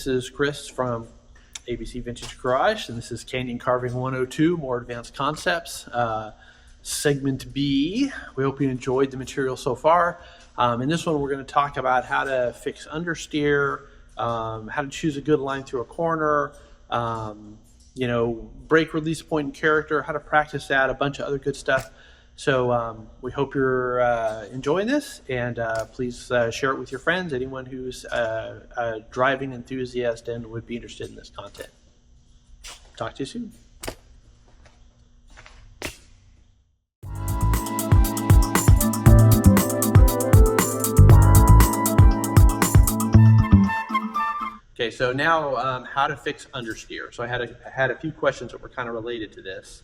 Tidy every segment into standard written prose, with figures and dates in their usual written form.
This is Chris from ABC Vintage Garage, and this is Canyon Carving 102, More Advanced Concepts, Segment B. We hope you enjoyed the material so far. In this one, we're going to talk about how to fix understeer, how to choose a good line through a corner, brake release point and character, how to practice that, a bunch of other good stuff. So we hope you're enjoying this, and please share it with your friends, anyone who's a driving enthusiast and would be interested in this content. Talk to you soon. Okay, so now how to fix understeer. So I had a few questions that were kind of related to this.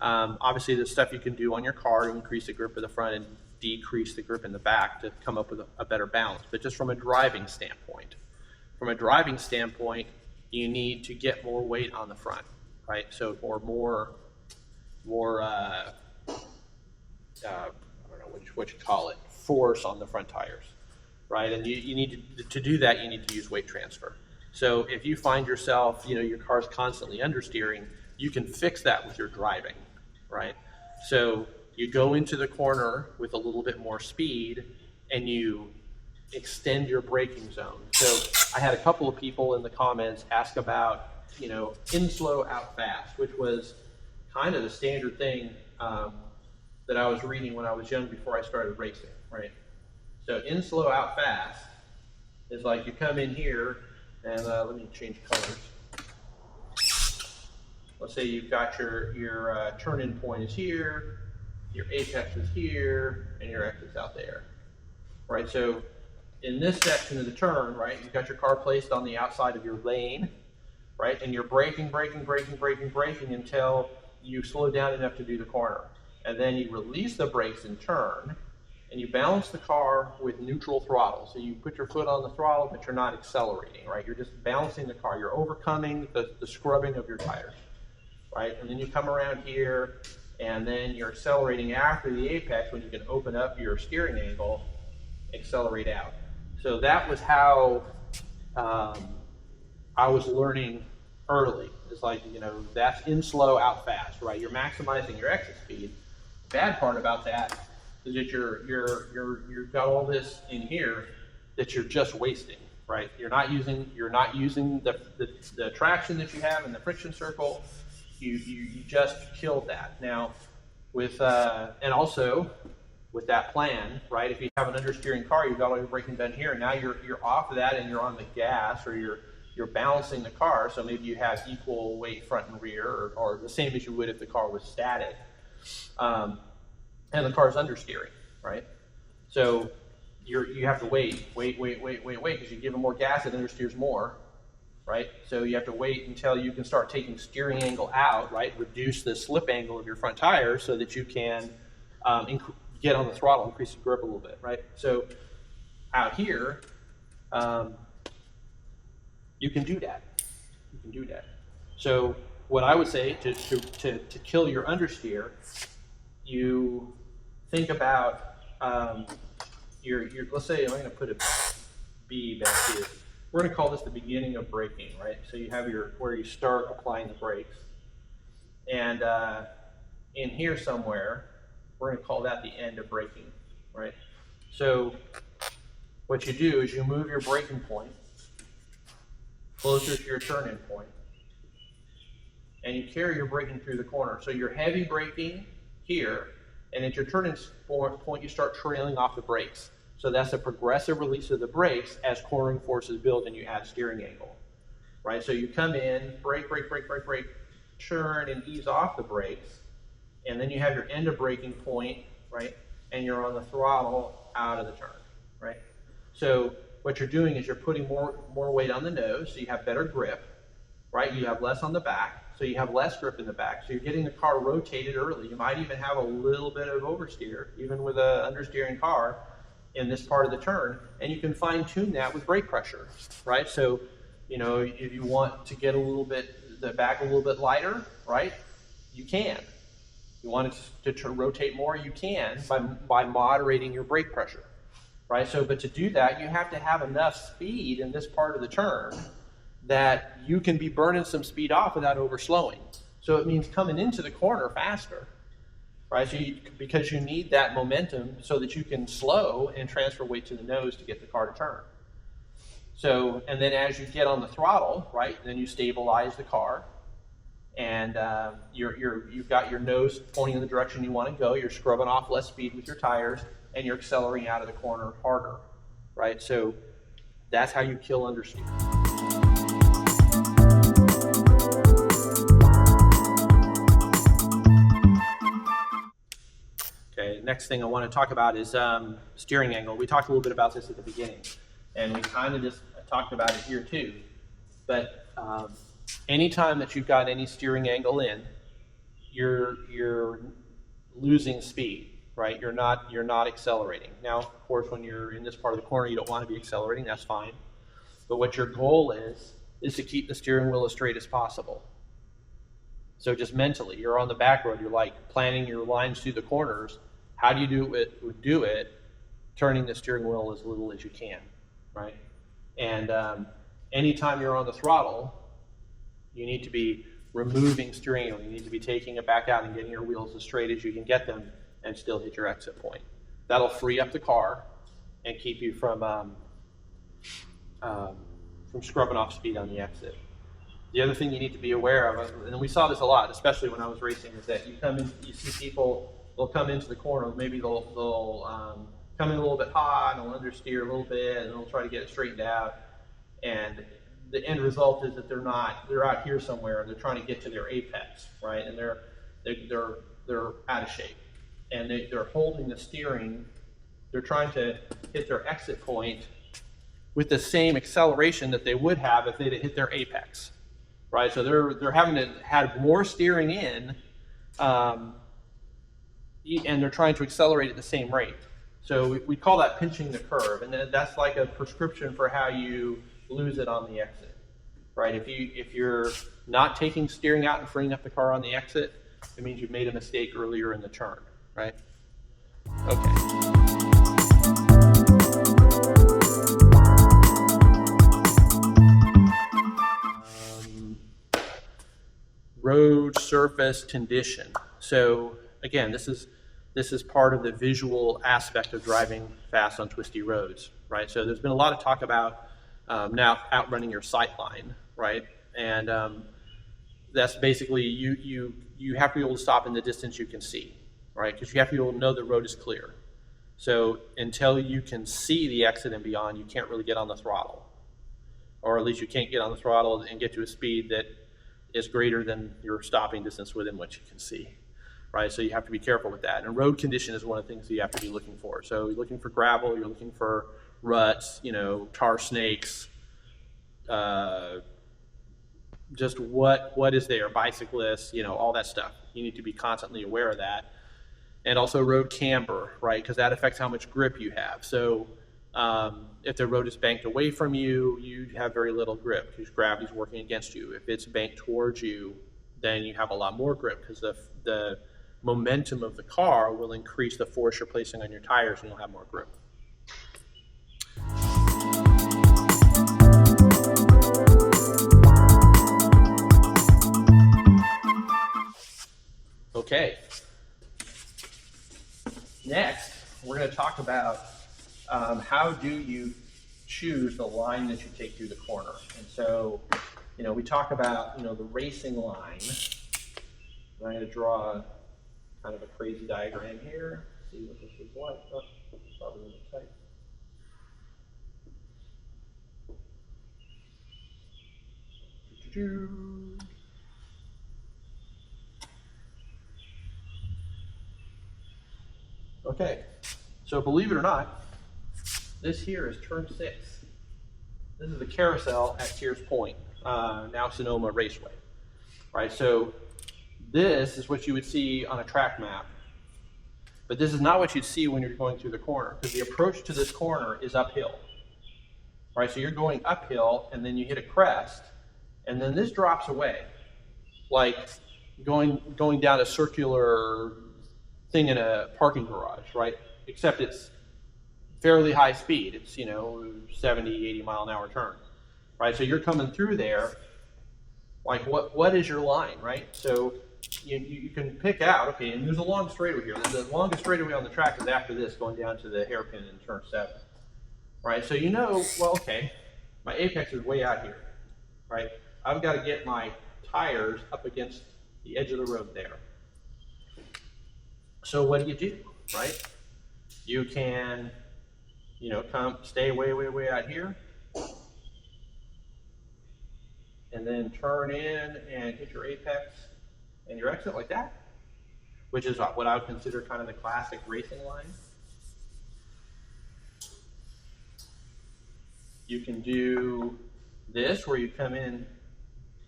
Obviously, there's stuff you can do on your car to increase the grip of the front and decrease the grip in the back to come up with a better balance. But just from a driving standpoint, you need to get more weight on the front, right? So more I don't know what you call it, force on the front tires, right? And you need to do that. You need to use weight transfer. So if you find yourself, your car's constantly understeering, you can fix that with your driving, right? So you go into the corner with a little bit more speed and you extend your braking zone. So I had a couple of people in the comments ask about, in slow, out fast, which was kind of the standard thing that I was reading when I was young before I started racing, right? So in slow, out fast is like you come in here and let me change colors. Let's say you've got your turn-in point is here, your apex is here, and your exit's out there, right? So in this section of the turn, right, you've got your car placed on the outside of your lane, right? And you're braking until you slow down enough to do the corner. And then you release the brakes in turn, and you balance the car with neutral throttle. So you put your foot on the throttle, but you're not accelerating, right? You're just balancing the car. You're overcoming the scrubbing of your tires. Right? And then you come around here and then you're accelerating after the apex when you can open up your steering angle, accelerate out. So that was how I was learning early. It's like, that's in slow, out fast, right? You're maximizing your exit speed. Bad part about that is that you've got all this in here that you're just wasting, right? You're not using the traction that you have in the friction circle. You just killed that. Now, and also with that plan, right? If you have an understeering car, you've got all your braking done here, and now you're off of that and you're on the gas, or you're balancing the car. So maybe you have equal weight front and rear, or the same as you would if the car was static, and the car's understeering, right? So you have to wait because you give it more gas, it understeers more. Right? So you have to wait until you can start taking steering angle out, right? Reduce the slip angle of your front tire so that you can get on the throttle, increase the grip a little bit, right? So out here, you can do that. So what I would say to kill your understeer, you think about let's say I'm going to put a B back here. We're going to call this the beginning of braking, right? So you have where you start applying the brakes. And in here somewhere, we're going to call that the end of braking, right? So what you do is you move your braking point closer to your turn-in point, and you carry your braking through the corner. So you're heavy braking here, and at your turn-in point, you start trailing off the brakes. So that's a progressive release of the brakes as cornering forces build and you add steering angle, right? So you come in, brake, turn and ease off the brakes, and then you have your end of braking point, right? And you're on the throttle out of the turn, right? So what you're doing is you're putting more weight on the nose, so you have better grip, right? You have less on the back, so you have less grip in the back. So you're getting the car rotated early. You might even have a little bit of oversteer, even with an understeering car, in this part of the turn, and you can fine tune that with brake pressure, right? So, if you want to get the back a little bit lighter, right, you can. You want it to rotate more, you can by moderating your brake pressure, right? So, but to do that, you have to have enough speed in this part of the turn that you can be burning some speed off without overslowing. So it means coming into the corner faster, right? So because you need that momentum so that you can slow and transfer weight to the nose to get the car to turn. So, and then as you get on the throttle, right, then you stabilize the car, and you've got your nose pointing in the direction you want to go. You're scrubbing off less speed with your tires, and you're accelerating out of the corner harder, right? So that's how you kill understeer. Okay, next thing I want to talk about is steering angle. We talked a little bit about this at the beginning, and we kind of just talked about it here too. But anytime that you've got any steering angle in, you're losing speed, right? You're not accelerating. Now, of course, when you're in this part of the corner, you don't want to be accelerating. That's fine. But what your goal is to keep the steering wheel as straight as possible. So just mentally, you're on the back road. You're like planning your lines through the corners. How do you do it? Turning the steering wheel as little as you can, right? And anytime you're on the throttle, you need to be removing steering wheel. You need to be taking it back out and getting your wheels as straight as you can get them and still hit your exit point. That'll free up the car and keep you from scrubbing off speed on the exit. The other thing you need to be aware of, and we saw this a lot, especially when I was racing, is that you see people, they'll come into the corner, maybe they'll come in a little bit hot, and they'll understeer a little bit, and they'll try to get it straightened out. And the end result is that they're out here somewhere, and they're trying to get to their apex, right? And they're out of shape, and they're holding the steering. They're trying to hit their exit point with the same acceleration that they would have if they'd hit their apex, right? So they're having to have more steering in, and they're trying to accelerate at the same rate. So we call that pinching the curve, and that's like a prescription for how you lose it on the exit, right? If you're not taking steering out and freeing up the car on the exit, it means you've made a mistake earlier in the turn, right? Okay. Road surface condition. So again, this is part of the visual aspect of driving fast on twisty roads, right? So there's been a lot of talk about now outrunning your sight line, right? And that's basically you have to be able to stop in the distance you can see, right? Because you have to be able to know the road is clear. So until you can see the exit and beyond, you can't really get on the throttle, or at least you can't get on the throttle and get to a speed that is greater than your stopping distance within what you can see, right? So you have to be careful with that. And road condition is one of the things that you have to be looking for. So you're looking for gravel, you're looking for ruts, tar snakes, just what is there, bicyclists, all that stuff. You need to be constantly aware of that. And also road camber, right? Because that affects how much grip you have. So if the road is banked away from you, you have very little grip because gravity's working against you. If it's banked towards you, then you have a lot more grip because the momentum of the car will increase the force you're placing on your tires, and you'll have more grip. Okay. Next, we're going to talk about how do you choose the line that you take through the corner. And so, we talk about, the racing line. I'm going to draw kind of a crazy diagram here. See what this is like. Oh, it's probably a little tight. Okay, so believe it or not, this here is turn 6. This is the carousel at Sears Point, now Sonoma Raceway, right? So this is what you would see on a track map, but this is not what you'd see when you're going through the corner, because the approach to this corner is uphill, right? So you're going uphill, and then you hit a crest, and then this drops away, like going down a circular thing in a parking garage, right? Except it's fairly high speed. It's 70, 80 mile an hour turn. right? So you're coming through there, like what is your line, right? So you can pick out, okay, and there's a long straightaway here. The longest straightaway on the track is after this, going down to the hairpin in turn 7, right? So you know, well, okay, my apex is way out here, right? I've got to get my tires up against the edge of the road there. So what do, right? You can, stay way out here, and then turn in and hit your apex and your exit like that, which is what I would consider kind of the classic racing line. You can do this where you come in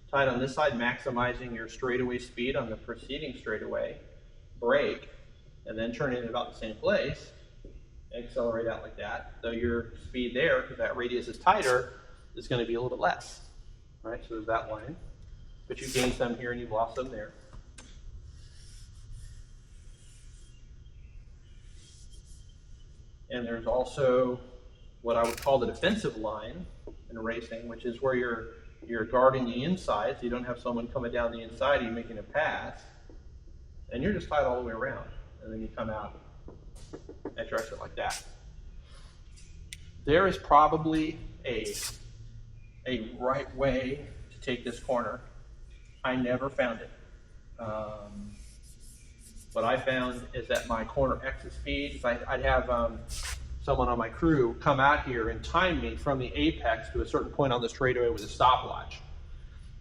tight on this side, maximizing your straightaway speed on the preceding straightaway, brake, and then turn in about the same place, accelerate out like that. Though your speed there, because that radius is tighter, is going to be a little bit less. Right, so there's that line. But you gained some here and you've lost some there. And there's also what I would call the defensive line in racing, which is where you're guarding the inside, so you don't have someone coming down the inside of you making a pass, and you're just tied all the way around. And then you come out at your exit like that. There is probably a right way to take this corner. I never found it. What I found is that my corner exit speed, I'd have someone on my crew come out here and time me from the apex to a certain point on the straightaway with a stopwatch.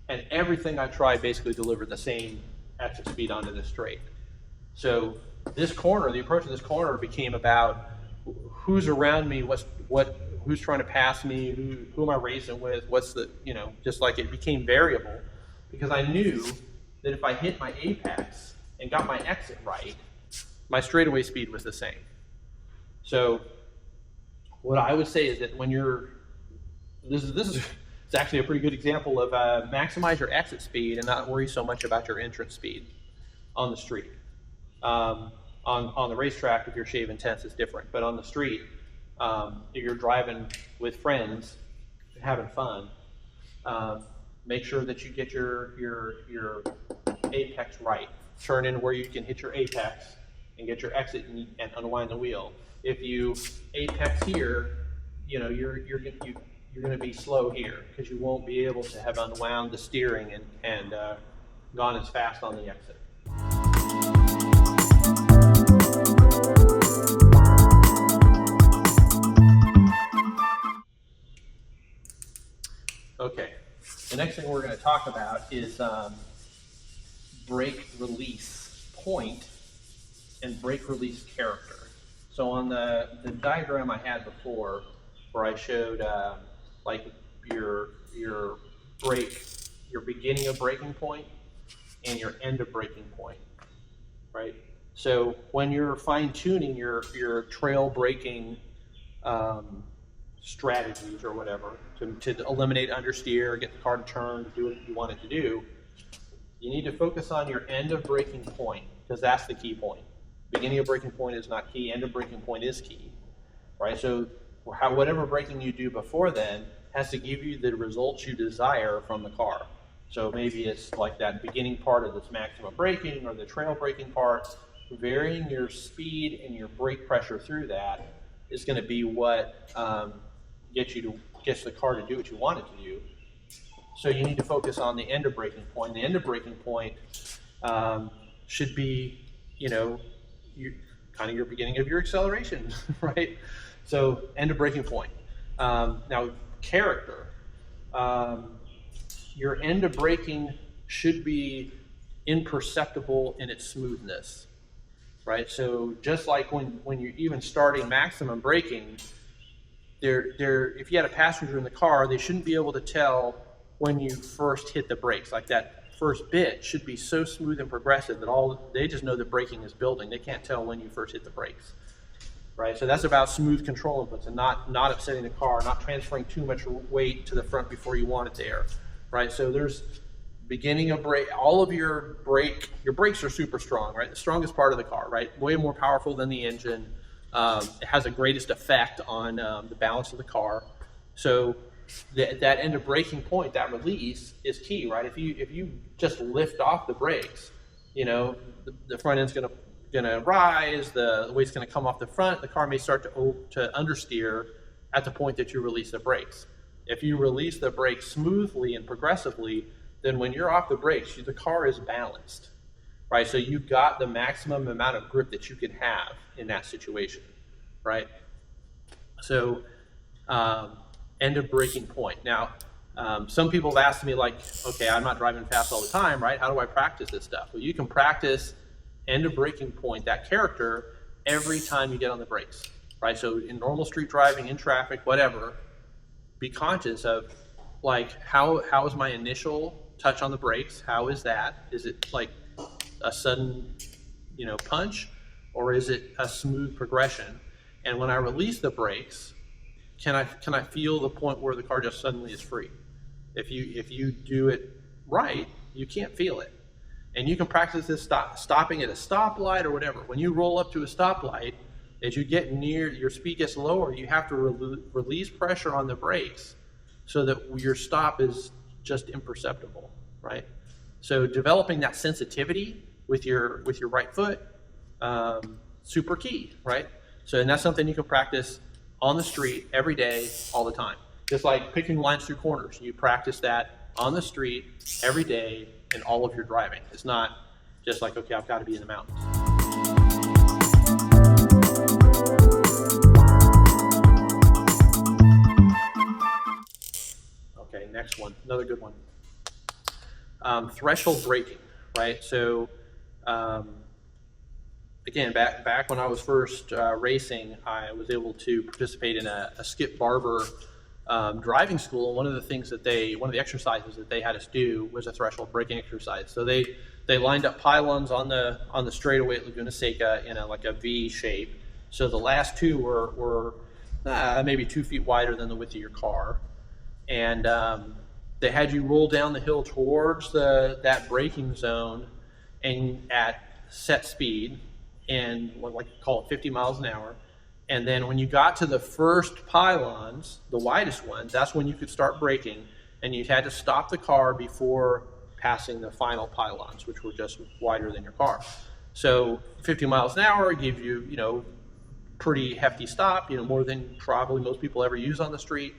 And everything I tried basically delivered the same exit speed onto the straight. So this corner, the approach of this corner became about who's around me, who's trying to pass me, who am I racing with, what's the, just like it became variable, because I knew that if I hit my apex and got my exit right, my straightaway speed was the same. So what I would say is that when this is actually a pretty good example of maximize your exit speed and not worry so much about your entrance speed on the street. On the racetrack, if you're shaving tents, it's different, but on the street, if you're driving with friends, having fun, make sure that you get your apex right. Turn in where you can hit your apex and get your exit and unwind the wheel. If you apex here, you're going to be slow here because you won't be able to have unwound the steering and gone as fast on the exit. Okay, the next thing we're going to talk about is brake release point and brake release character. So on the diagram I had before, where I showed like your brake, your beginning of braking point and your end of braking point, right? So when you're fine tuning your trail braking strategies or whatever to eliminate understeer, get the car to turn, to do what you want it to do, you need to focus on your end of braking point, because that's the key point. Beginning of braking point is not key, end of braking point is key, right? So whatever braking you do before then has to give you the results you desire from the car. So maybe it's like that beginning part of this maximum braking or the trail braking part. Varying your speed and your brake pressure through that is going to be what gets the car to do what you want it to do. So you need to focus on the end of braking point. The end of braking point should be, kind of your beginning of your acceleration, right? So end of braking point. Now, character. Your end of braking should be imperceptible in its smoothness, right? So just like when you're even starting maximum braking, if you had a passenger in the car, they shouldn't be able to tell when you first hit the brakes. Like that first bit should be so smooth and progressive that they just know that braking is building. They can't tell when you first hit the brakes, right? So that's about smooth control inputs and not upsetting the car, not transferring too much weight to the front before you want it there, right? So there's beginning of brake, all of your brakes are super strong, right? The strongest part of the car, right? Way more powerful than the engine. It has the greatest effect on the balance of the car. So that end of braking point, that release is key, right? If you just lift off the brakes, you know, the front end's gonna rise, the weight's gonna come off the front, the car may start to understeer at the point that you release the brakes. If you release the brakes smoothly and progressively, then when you're off the brakes, the car is balanced, right? So you've got the maximum amount of grip that you can have in that situation, right? So end of braking point. Now, some people have asked me, like, okay, I'm not driving fast all the time, right? How do I practice this stuff? Well, you can practice end of braking point, that character, every time you get on the brakes, right? So in normal street driving, in traffic, whatever, be conscious of, like, how is my initial touch on the brakes? How is that? Is it like a sudden, you know, punch, or is it a smooth progression? And when I release the brakes, can I feel the point where the car just suddenly is free? If you do it right, you can't feel it. And you can practice this stopping at a stoplight or whatever. When you roll up to a stoplight, as you get near, your speed gets lower, you have to release pressure on the brakes so that your stop is just imperceptible, right? So developing that sensitivity with your right foot, super key, right? So, and that's something you can practice on the street every day, all the time. Just like picking lines through corners, you practice that on the street every day in all of your driving. It's not just like, okay, I've got to be in the mountains. Okay, next one, another good one. Threshold braking, right? So, again, back when I was first racing, I was able to participate in a Skip Barber driving school. And one of the exercises that they had us do was a threshold braking exercise. So they lined up pylons on the straightaway at Laguna Seca in like a V shape. So the last two were maybe 2 feet wider than the width of your car, and they had you roll down the hill towards that braking zone and at set speed, and like call it 50 miles an hour. And then when you got to the first pylons, the widest ones, that's when you could start braking, and you had to stop the car before passing the final pylons, which were just wider than your car. So 50 miles an hour gives you, you know, pretty hefty stop, you know, more than probably most people ever use on the street.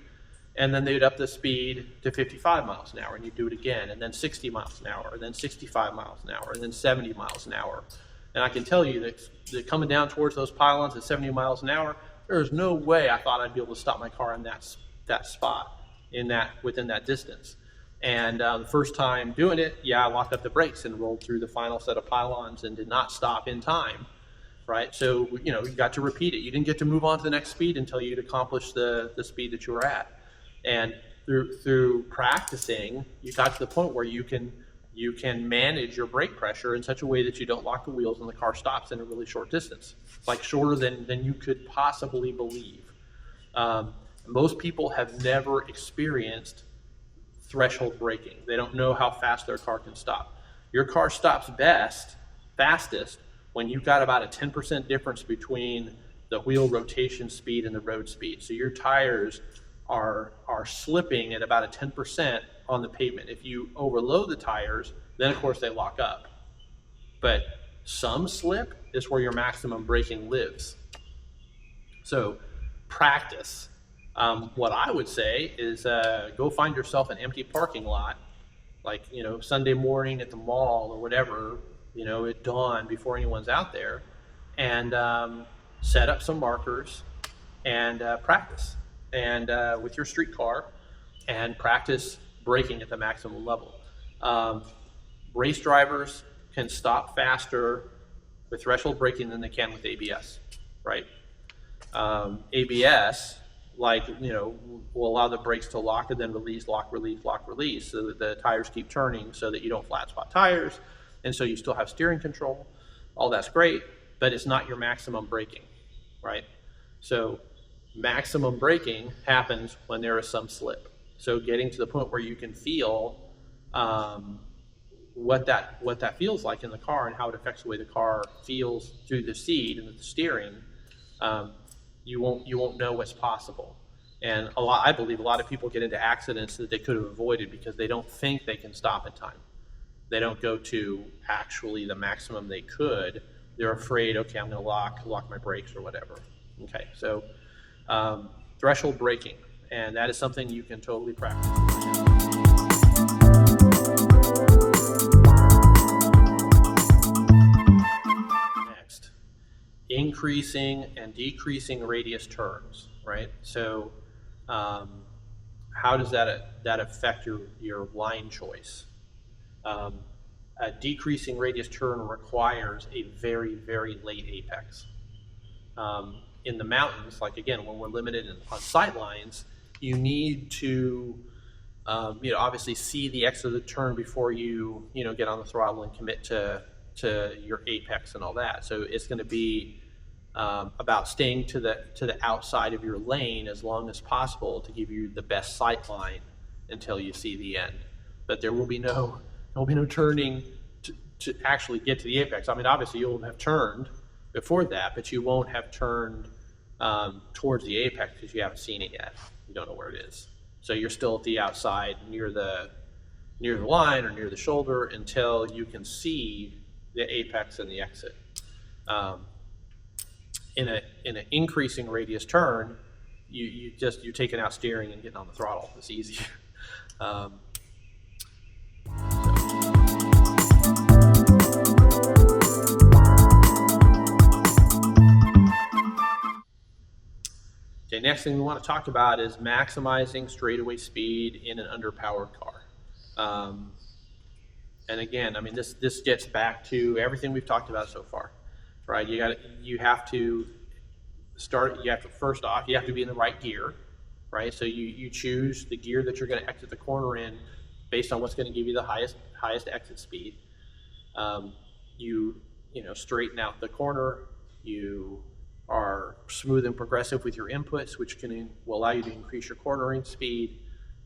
And then they'd up the speed to 55 miles an hour, and you do it again, and then 60 miles an hour, and then 65 miles an hour, and then 70 miles an hour. And I can tell you that coming down towards those pylons at 70 miles an hour, there's no way I thought I'd be able to stop my car in that spot, within that distance. And the first time doing it, I locked up the brakes and rolled through the final set of pylons and did not stop in time, right? So, you know, you got to repeat it. You didn't get to move on to the next speed until you'd accomplished the speed that you were at. And through practicing, you got to the point where you can manage your brake pressure in such a way that you don't lock the wheels and the car stops in a really short distance, like shorter than you could possibly believe. Most people have never experienced threshold braking. They don't know how fast their car can stop. Your car stops fastest when you've got about a 10% difference between the wheel rotation speed and the road speed. So your tires are slipping at about a 10% on the pavement. If you overload the tires, then of course they lock up. But some slip is where your maximum braking lives. So practice. What I would say is go find yourself an empty parking lot, like, you know, Sunday morning at the mall or whatever, you know, at dawn before anyone's out there, and set up some markers and practice. And with your street car, and practice braking at the maximum level. Race drivers can stop faster with threshold braking than they can with ABS, right? ABS, like, you know, will allow the brakes to lock and then release, lock, release, lock, release, so that the tires keep turning so that you don't flat spot tires, and so you still have steering control. All that's great, but it's not your maximum braking, right? So maximum braking happens when there is some slip. So getting to the point where you can feel what that feels like in the car and how it affects the way the car feels through the seat and the steering, you won't know what's possible. And I believe a lot of people get into accidents that they could have avoided because they don't think they can stop in time. They don't go to actually the maximum they could. They're afraid, okay, I'm going to lock my brakes or whatever. Okay, so threshold braking, and that is something you can totally practice. Next, increasing and decreasing radius turns, right? So how does that affect your line choice? A decreasing radius turn requires a very, very late apex. In the mountains, like again, when we're limited on sight lines, you need to obviously see the exit of the turn before you get on the throttle and commit to your apex and all that. So it's going to be about staying to the outside of your lane as long as possible to give you the best sight line until you see the end. But there will be no turning to actually get to the apex. I mean, obviously you'll have turned before that, but you won't have turned towards the apex because you haven't seen it yet. You don't know where it is. So you're still at the outside near the line or near the shoulder until you can see the apex and the exit. In an increasing radius turn, you're taking out steering and getting on the throttle. It's easy. Okay, next thing we want to talk about is maximizing straightaway speed in an underpowered car. And again, I mean, this gets back to everything we've talked about so far, right? You have to first off, you have to be in the right gear, right? So you choose the gear that you're going to exit the corner in based on what's going to give you the highest exit speed. You straighten out the corner. You are smooth and progressive with your inputs, which will allow you to increase your cornering speed.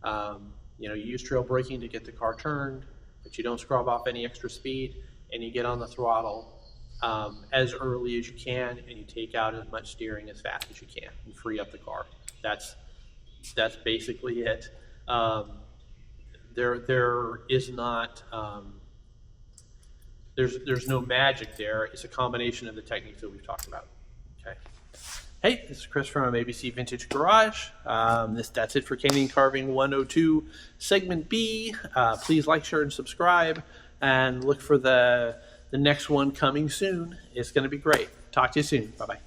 You use trail braking to get the car turned, but you don't scrub off any extra speed, and you get on the throttle as early as you can, and you take out as much steering as fast as you can and free up the car. That's basically it. There is not there's no magic there. It's a combination of the techniques that we've talked about. Okay. Hey, this is Chris from ABC Vintage Garage. That's it for Canyon Carving 102 Segment B. Please like, share, and subscribe, and look for the next one coming soon. It's going to be great. Talk to you soon. Bye-bye.